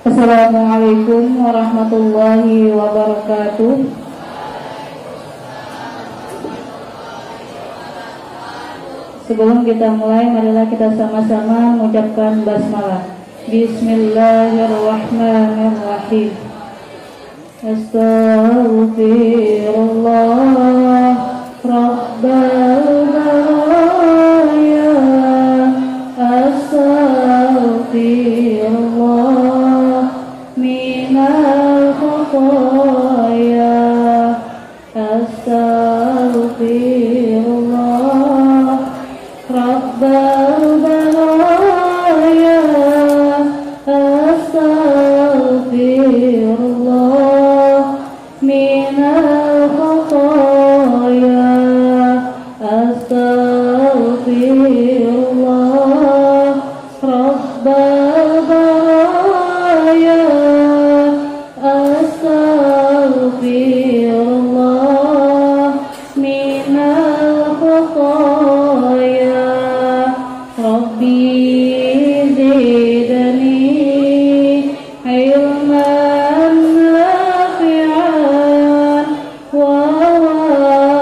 Assalamualaikum warahmatullahi wabarakatuh. Sebelum kita mulai, marilah kita sama-sama mengucapkan basmalah. Bismillahirrahmanirrahim. Astaghfirullah Rabbal baraya. Astaghfirullah minal khotoya. Astaghfirullah Rabbal baraya. Astaghfirullah minal khotoya. Astaghfirullah Rabbal baraya. Astaghfirullah minal khotoya. Rabbi zidni ilman nafi'an wa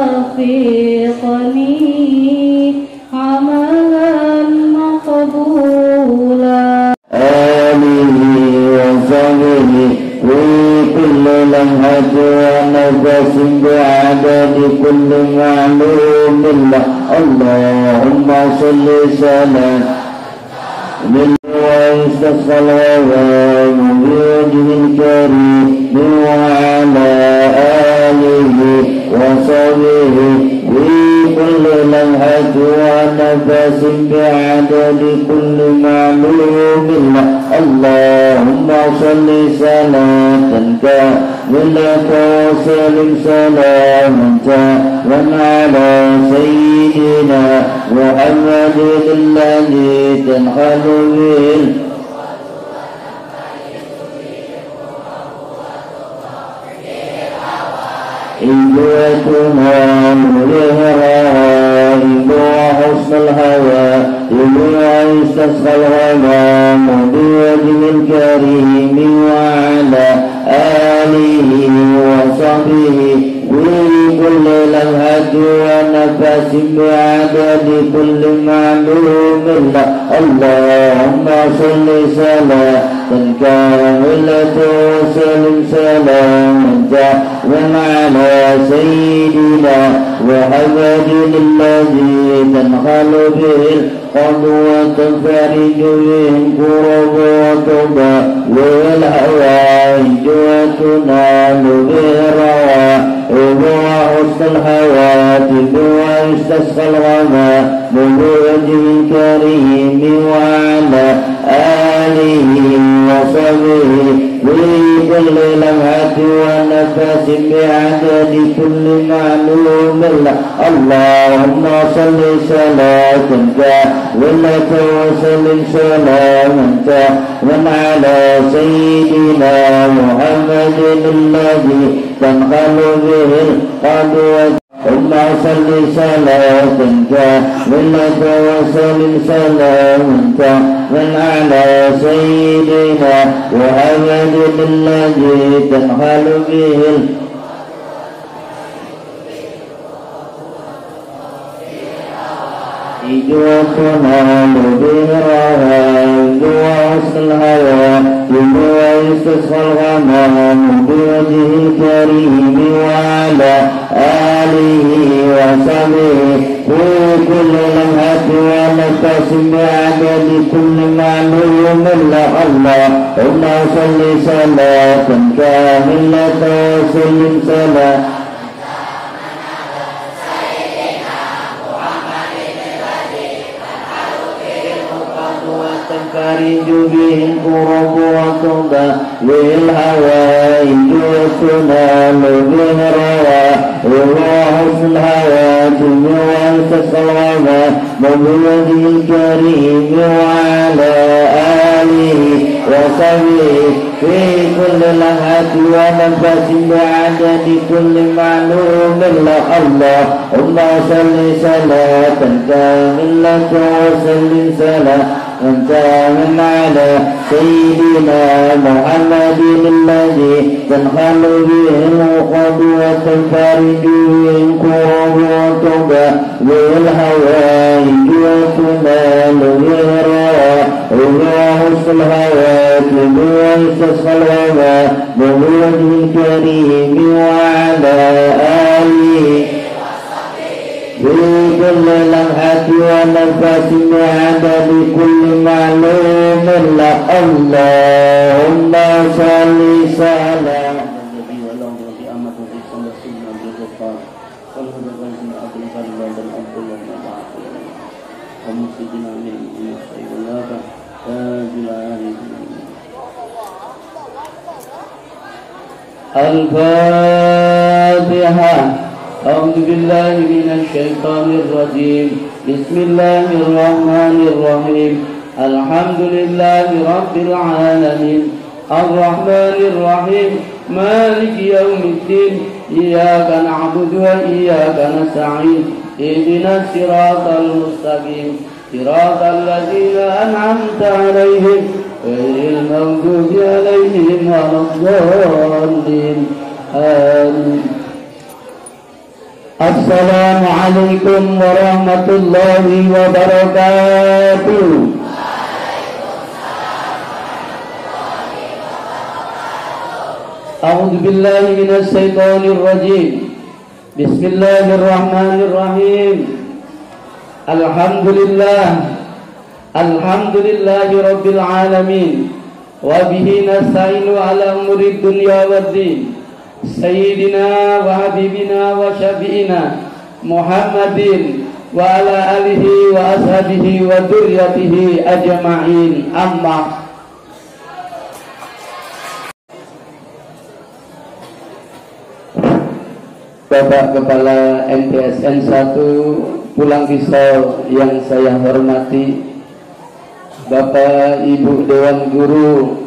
wafiqni amalan maqbula. Alihi wa sahbihi wa kulli lamhati wa nafasin bi'adadi kulli ma'lumin lah. Allahumma salli salam min wa istasqal wa mubiyadihil karim wa ala alihi wa sahbihi كل لمحة ونفس بعدد كل معلوم له. اللهم صل صلاة كاملة وسلم سلاما تاما على سيدنا محمد الذي تنحل به إجواتنا ملهرا إجوا حسن الهوى إجوا يستسقى الغمام بوجه الكريم وعلى آله وصحبه وكل لمحة ونفس بعدد كل معلوم له. اللهم صل صلاة كاملة وسلم سلاما تاما على سيدنا محمد الذي تنحل به القلب وتنفرج به الكرب وتضاء الهوائج وتنال به الروائح وحسن الهواتف ويستسقى الغمام بوجه الكريم وعلى آله وصحبه بكل لمحة ونفس بعدد كل معلوم له. اللهم صل صلاة كاملة وسلم سلاما تاما على سيدنا محمد الذي تنحل به القلب. اللهم صل صلاة كاملة وسلم سلاما تاما على سيدنا محمد الذي تنحل به إجواتنا مبهرها وحسن الهوى إجوا يستسقى الغمام بوجه الكريم وعلى آله وصحبه وكل لمحة ونفس بعدد كل معلوم له. اللهم صل صلاة كاملة وسلم سلاما تنفرج به الكرب وتضاء الهوائج وتنال به الروائح وحسن الهواتف ويستسقى الغمام بوجه الكريم وعلى آله وصحبه في كل لمحة ونفس بعدد كل معلوم له. اللهم صل صلاة كاملة وسلم سلاما وسلم على سيدنا محمد الذي تنحل به العقد وتنفرج به الكرب وتبوي الهوائج وتنال به وحسن الهواتف ويستصفى الهوى بوجه الكريم وعلى آله في كل لمحة ونفس بعدد كل معلوم لك اللهم صل سلام الفاتحة. أعوذ بالله من الشيطان الرجيم. بسم الله الرحمن الرحيم. الحمد لله رب العالمين الرحمن الرحيم مالك يوم الدين إياك نعبد وإياك نستعين اهدنا الصراط المستقيم صراط الذين أنعمت عليهم غير المغضوب عليهم ولا الضالين آمين. السلام عليكم ورحمة الله وبركاته. أعوذ بالله من الشيطان الرجيم. بسم الله الرحمن الرحيم. الحمد لله رب العالمين وبه نستعين على أمور الدنيا والدين سيدنا وحبيبنا وشفيعنا محمد وعلى آله وأصحابه وذريته أجمعين أما Bapak Kepala MTSN 1 Pulang Pisau yang saya hormati, Bapak Ibu Dewan Guru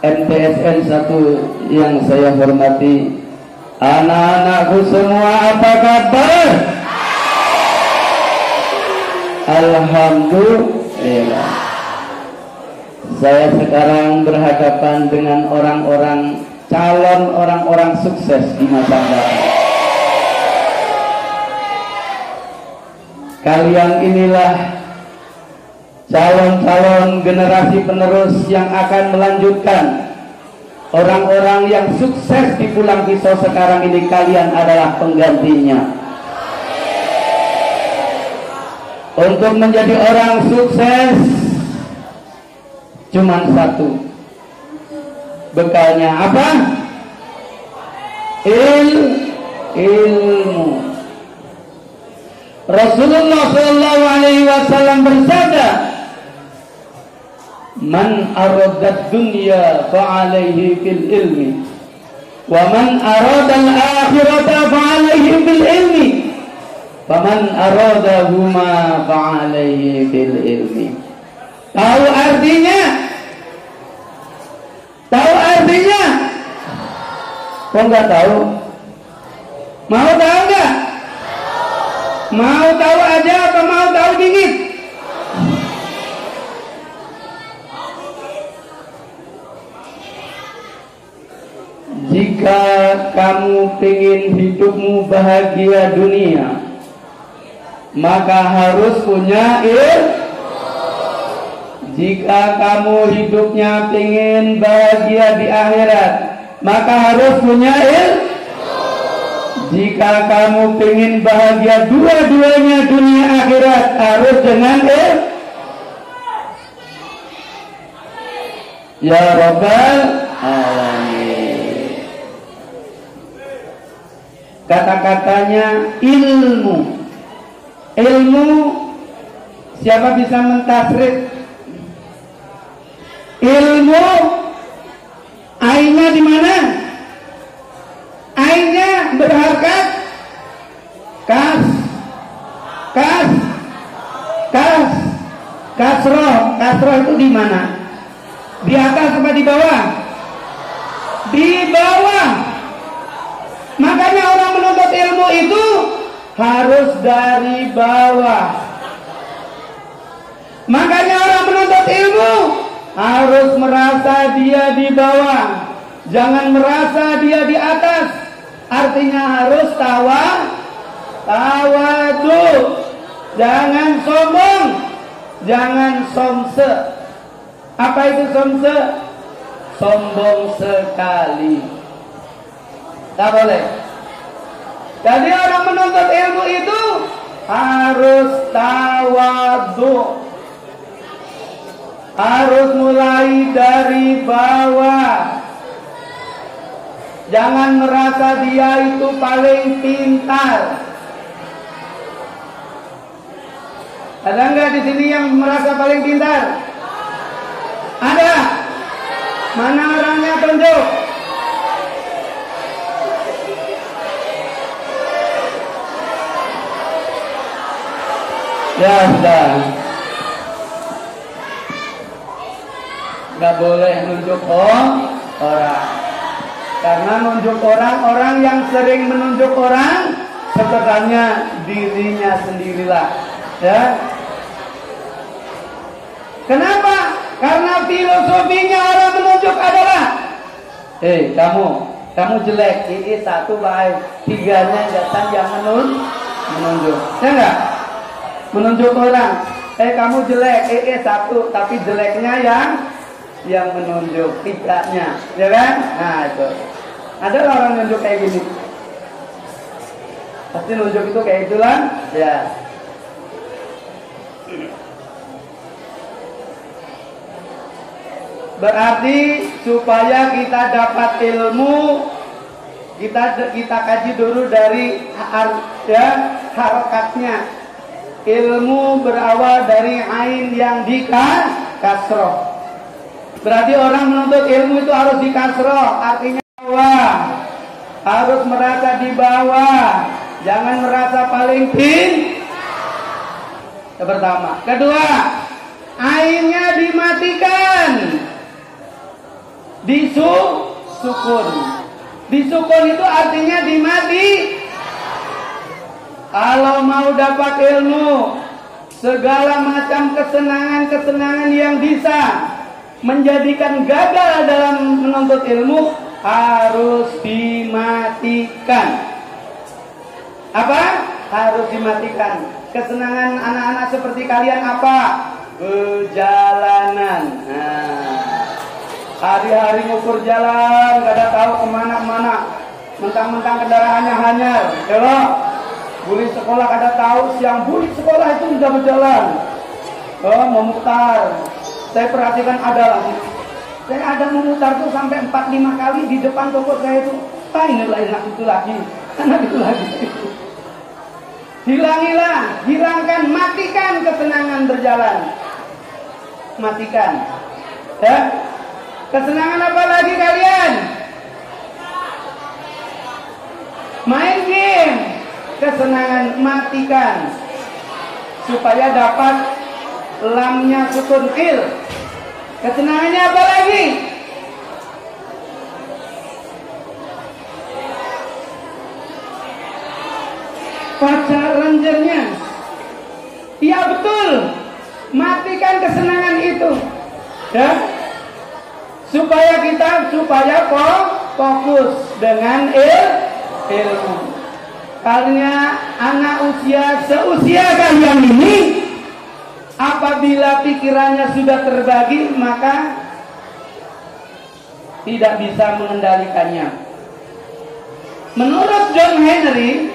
MTSN 1 yang saya hormati, anak-anakku semua apa kabar? Alhamdulillah. Saya sekarang berhadapan dengan calon orang-orang sukses di masa datang. Kalian inilah calon-calon generasi penerus yang akan melanjutkan orang-orang yang sukses di Pulang Pisau sekarang ini. Kalian adalah penggantinya. Untuk menjadi orang sukses cuman satu, bekalnya apa? Ilmu. Rasulullah SAW bersabda, man aradad dunya fa'alaihi fil ilmi wa man aradal akhirata fa'alaihi bil ilmi faman aradahuma fa'alaihi bil ilmi. Tahu artinya? Kok nggak tahu? Mau tahu nggak? Mau tahu aja apa mau tahu dikit? Jika kamu ingin hidupmu bahagia dunia, maka harus punya ilmu. Jika kamu hidupnya ingin bahagia di akhirat, maka harus punya ilmu. Jika kamu ingin bahagia dua-duanya dunia akhirat, harus dengan ilmu. Ya Rabbal Alamin. Kata-katanya ilmu. Ilmu, siapa bisa mentasrif? Ilmu, ainnya di mana? Ainnya berharkat kasroh itu di mana? Di atas apa di bawah? Di bawah. Makanya orang menuntut ilmu itu harus dari bawah. Makanya orang menuntut ilmu harus merasa dia di bawah, jangan merasa dia di atas. Artinya harus tawadu, jangan sombong, jangan somse. Apa itu somse? Sombong sekali. Tak boleh. Jadi orang menuntut ilmu itu harus tawadu, harus mulai dari bawah. Jangan merasa dia itu paling pintar. Ada nggak di sini yang merasa paling pintar? Ada? Mana orangnya, tunjuk? Ya sudah. Nggak boleh nunjuk orang. Karena nunjuk orang yang sering menunjuk orang sebenarnya dirinya sendirilah. Ya. Kenapa? Karena filosofinya orang menunjuk adalah, kamu jelek, ini satu baik, tiganya datang yang menunjuk. Ya enggak? Menunjuk orang, kamu jelek, satu, tapi jeleknya yang menunjuk, tiganya, ya kan? Nah itu, ada orang menunjuk kayak gini, pasti nunjuk itu kayak itulah, ya. Berarti supaya kita dapat ilmu, kita kaji dulu dari harokatnya. Ilmu berawal dari ain yang kasroh. Berarti orang menuntut ilmu itu harus di kasroh, artinya bawah, harus merasa di bawah, jangan merasa paling tinggi. Yang pertama. Kedua, ainnya dimatikan, disukun. Disukun itu artinya dimati. Kalau mau dapat ilmu, segala macam kesenangan-kesenangan yang bisa menjadikan gagal dalam menuntut ilmu harus dimatikan. Apa? Harus dimatikan. Kesenangan anak-anak seperti kalian apa? Perjalanan. Hari-hari ngukur jalan, gak ada tahu kemana-mana. Mentang-mentang kendaraannya hanyar. Coba. Buli sekolah kada tahu, siang buli sekolah itu sudah berjalan. Memutar. Saya perhatikan ada lagi. Saya ada memutar tuh sampai 4-5 kali di depan toko saya itu. Inilah enak itu lagi. Enak itu lagi. Hilangilah, hilangkan, matikan kesenangan berjalan. Matikan. Ya. Kesenangan apa lagi kalian? Main game. Kesenangan, matikan supaya dapat lamnya sukun il. Kesenangannya apa lagi? Pacaran jernya. Iya betul. Matikan kesenangan itu. Ya. Supaya fokus dengan ilmu. Karena anak seusia kalian ini, apabila pikirannya sudah terbagi, maka tidak bisa mengendalikannya. Menurut John Henry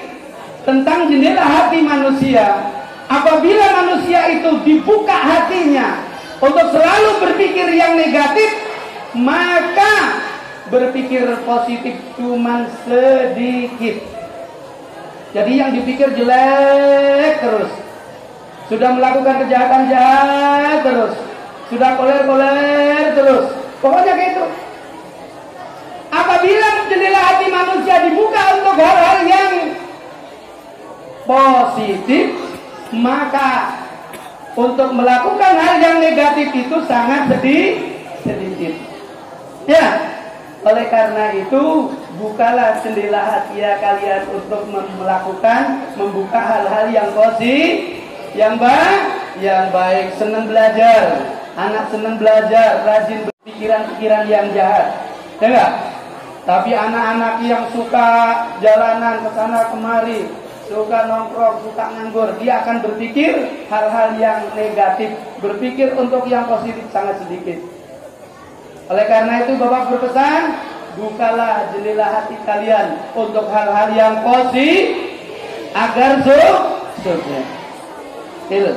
tentang jendela hati manusia, apabila manusia itu dibuka hatinya untuk selalu berpikir yang negatif, maka berpikir positif cuman sedikit. Jadi yang dipikir jelek terus, sudah melakukan kejahatan jahat terus, sudah koler-koler terus, pokoknya kayak itu. Apabila jendela hati manusia dibuka untuk hal-hal yang positif, maka untuk melakukan hal yang negatif itu sangat sedikit. Ya, oleh karena itu bukalah jendela hati kalian untuk membuka hal-hal yang positif, yang baik, senang belajar. Anak senang belajar, rajin berpikiran-pikiran yang jahat. Ya enggak? Tapi anak-anak yang suka jalanan ke sana kemari, suka nongkrong, suka nganggur, dia akan berpikir hal-hal yang negatif, berpikir untuk yang positif sangat sedikit. Oleh karena itu Bapak berpesan, bukalah jendela hati kalian untuk hal-hal yang positif agar sukses. Itu.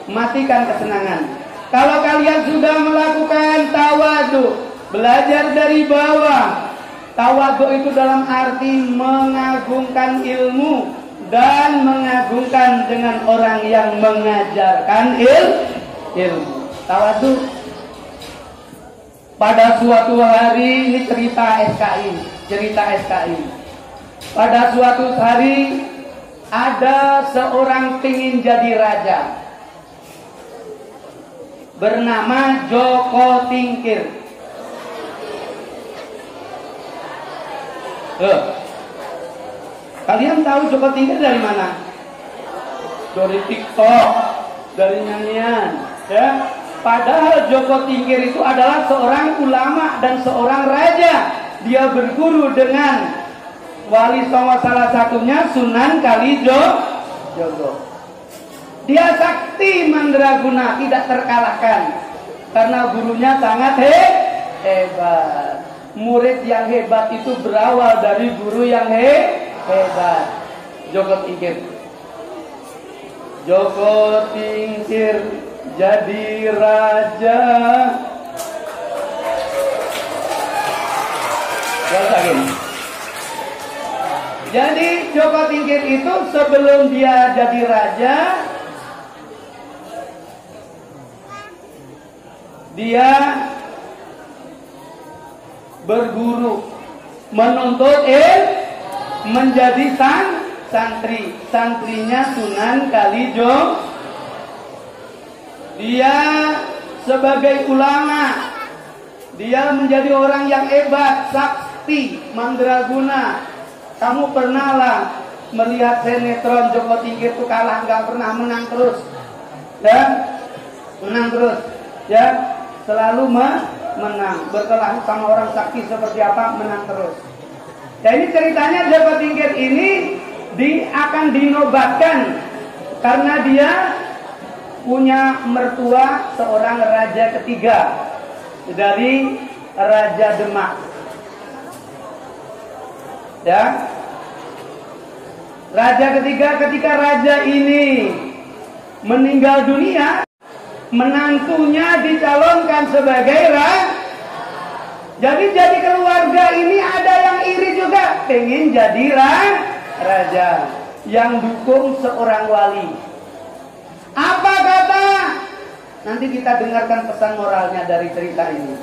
Matikan kesenangan. Kalau kalian sudah melakukan tawadu, belajar dari bawah. Tawadu itu dalam arti mengagungkan ilmu dan mengagungkan dengan orang yang mengajarkan ilmu. Tawadu. Pada suatu hari, ini cerita SKI. Pada suatu hari ada seorang pingin jadi raja, bernama Joko Tingkir. Kalian tahu Joko Tingkir dari mana? Dari TikTok, dari nyanyian, ya. Padahal Joko Tingkir itu adalah seorang ulama dan seorang raja. Dia berguru dengan Wali Songo, salah satunya Sunan Kalijogo. Dia sakti mandraguna, tidak terkalahkan karena gurunya sangat hebat. Murid yang hebat itu berawal dari guru yang hebat. Joko Tingkir. Joko Tingkir jadi raja. Jadi Joko Tingkir itu sebelum dia jadi raja, dia berguru, menuntut menjadi santri. Santrinya Sunan Kalijogo. Dia sebagai ulama, dia menjadi orang yang hebat, sakti, mandraguna. Kamu pernahlah melihat sinetron Joko Tingkir itu kalah, nggak pernah, menang terus, ya, menang terus, ya, selalu menang. Berkelahi sama orang sakti seperti apa, menang terus. Ya, ini ceritanya Joko Tingkir ini akan dinobatkan karena dia punya mertua seorang raja ketiga dari Raja Demak. Ya, raja ketiga, ketika raja ini meninggal dunia, menantunya dicalonkan sebagai raja. Jadi keluarga ini ada yang iri juga, pengen jadi raja, yang dukung seorang wali. Apa kata? Nanti kita dengarkan pesan moralnya dari cerita ini.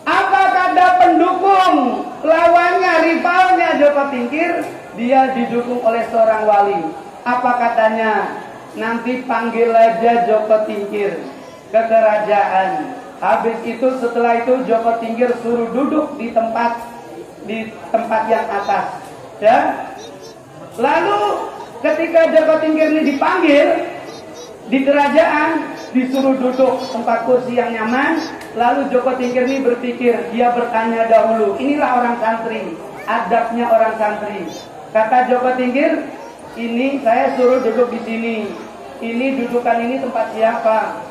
Apa kata pendukung lawannya, rivalnya Joko Tingkir? Dia didukung oleh seorang wali. Apa katanya? Nanti panggil aja Joko Tingkir ke kerajaan. Habis itu, setelah itu Joko Tingkir suruh duduk di tempat yang atas, ya. Lalu ketika Joko Tingkir ini dipanggil di kerajaan, disuruh duduk tempat kursi yang nyaman. Lalu Joko Tingkir ini berpikir, dia bertanya dahulu, inilah orang santri, adabnya orang santri. Kata Joko Tingkir, ini saya suruh duduk di sini. Ini dudukan ini tempat siapa?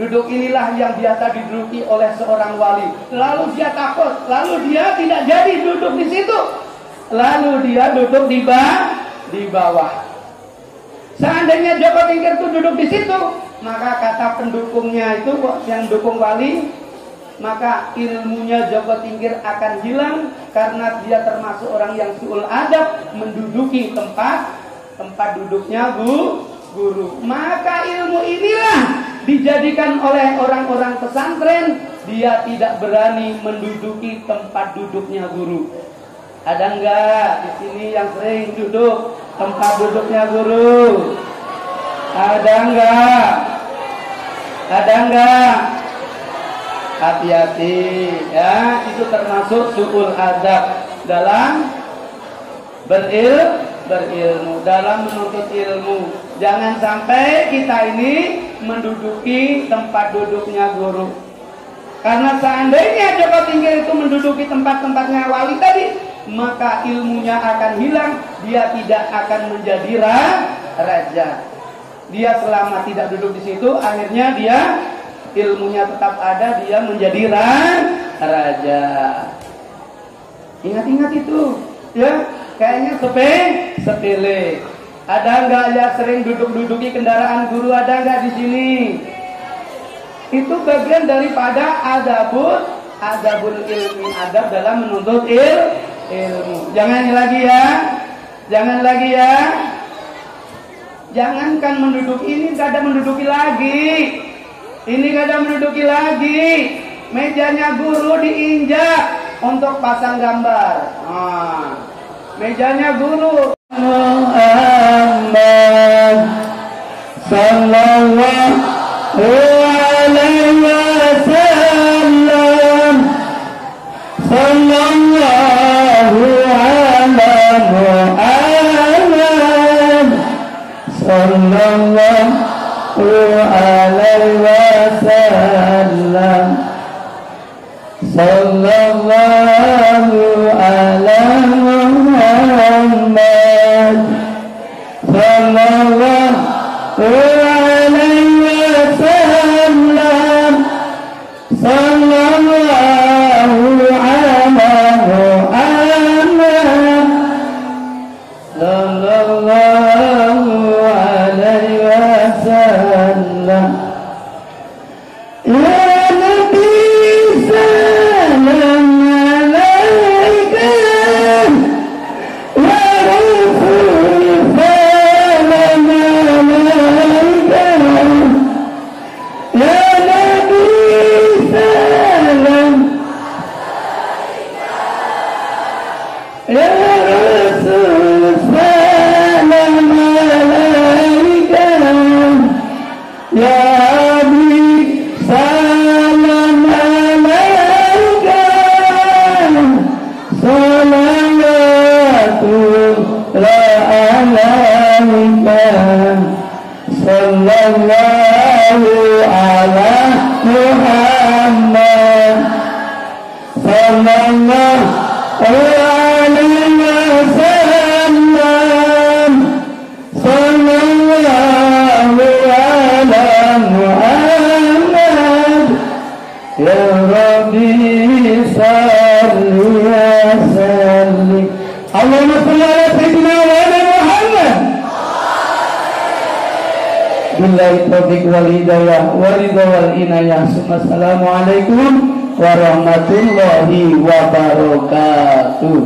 Duduk inilah yang biasa diduduki oleh seorang wali. Lalu dia takut, lalu dia tidak jadi duduk di situ. Lalu dia duduk di bawah. Seandainya Joko Tingkir itu duduk di situ, maka kata pendukungnya itu yang dukung wali, maka ilmunya Joko Tingkir akan hilang karena dia termasuk orang yang suul adab, menduduki tempat duduknya guru. Maka ilmu inilah dijadikan oleh orang-orang pesantren, dia tidak berani menduduki tempat duduknya guru. Ada enggak di sini yang sering duduk tempat duduknya guru? Ada enggak? Ada enggak? Hati-hati, ya, itu termasuk suul adab dalam berilmu, dalam menuntut ilmu. Jangan sampai kita ini menduduki tempat duduknya guru. Karena seandainya Joko Tingkir itu menduduki tempat-tempatnya wali tadi, maka ilmunya akan hilang, dia tidak akan menjadi raja. Dia selama tidak duduk di situ, akhirnya dia ilmunya tetap ada, dia menjadi raja. Ingat-ingat itu, ya. Kayaknya sepele. Ada nggak ya sering duduk-duduki kendaraan guru? Ada nggak di sini? Itu bagian daripada adabul ilmi, adab dalam menuntut ilmu. Jangan lagi ya. Jangankan menduduki ini, gak ada menduduki lagi. Ini gak ada menduduki lagi. Mejanya guru diinjak untuk pasang gambar. Mejanya guru. Muhammad sallallahu alaihi wasallam, sallallahu ala Muhammad, sallallahu alaihi wasallam, sallallahu ala Muhammad, sallallahu alaihi wasallam, sallallahu ala Muhammad, sallallahu alaihi wasallam. Ya Nabi salam alaika, ya Rasul salam alaika, ya Nabi salam, ya Rasul salam alaika, ya Habib salam alaika, salatullah alaika, sallallahu ala Muhammad, sallallahu alaihi wasallam, sallallahu ala Muhammad, ya Rabbi salli wa sallim. Allahumma salli ala sayyidina wa ala Muhammad. Billahi taufiq wal hidayah wal ridha wal inayah. Assalamualaikum warahmatullahi wabarakatuh.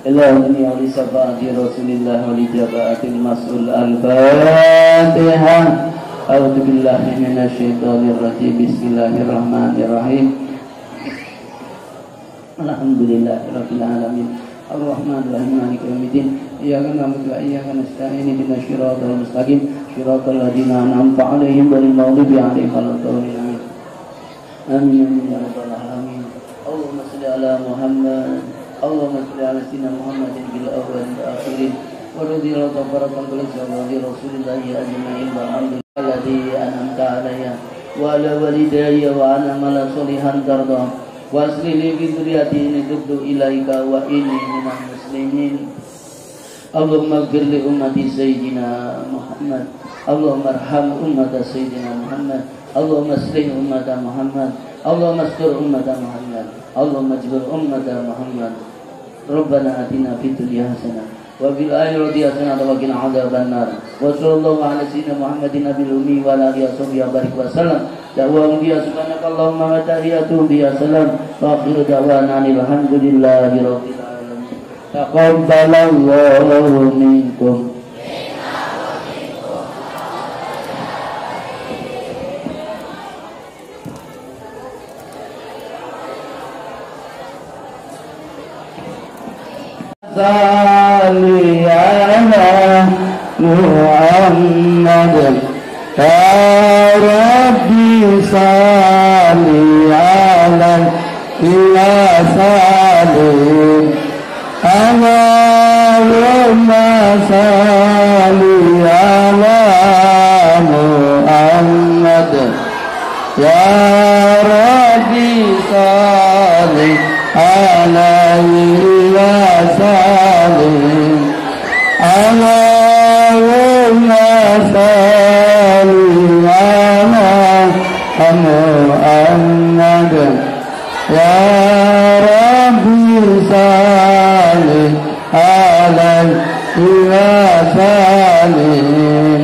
Allahumma ya li sabati Rasulillah wa li jabaatil mas'ul al-Fatihah. A'udzu billahi minasy syaithanir rajim. Bismillahirrahmanirrahim. Alhamdulillahirabbil alamin. Ar-Rahmanir Rahim. Maliki yaumiddin. Iyyaka na'budu wa iyyaka nasta'in. Ihdinas siratal mustaqim. Siratal ladzina an'amta 'alaihim ghairil maghdubi 'alaihim waladdallin. Amin ya rabbal alamin. Allahumma shalli ala Muhammad. Allahumma shalli ala sayyidina Muhammadin bil awwalin wal akhirin. Wa radhiyallahu tabaraka wa ta'ala Rasulillahi ajma'in walhamdulillahi an'amta 'alayya wa ala walidayya wa ana mala sholihan tarda. Wasli li bi dzurriyyati inni tubtu ilaika wa inni minal muslimin. Allahumma ighfir li ummati sayyidina Muhammad. Allahumma arham ummata sayyidina Muhammad. Allahumma aslih ummata Muhammad. Allahumma astur ummata Muhammad. Allahumma ajbir ummata Muhammad. Rabbana atina fid dunya hasanah wa fil akhirati hasanah wa qina adzaban nar. Wa sallallahu ala sayyidina Muhammadin nabiyil ummi wa ala alihi wa sallam. Da'wa dia subhanakallahumma wa tahiyatu biya salam wa akhiru da'wana alhamdulillahi rabbil alamin. Taqabbalallahu minkum. Salli ala Muhammad. Ya Rabbi salli ala ila salim. Allahumma salli ala Muhammad. Ya Rabbi salli alaihi wa sallim. Allahumma salli ala Muhammad. Ya Rabbi salli alaihi wa sallim.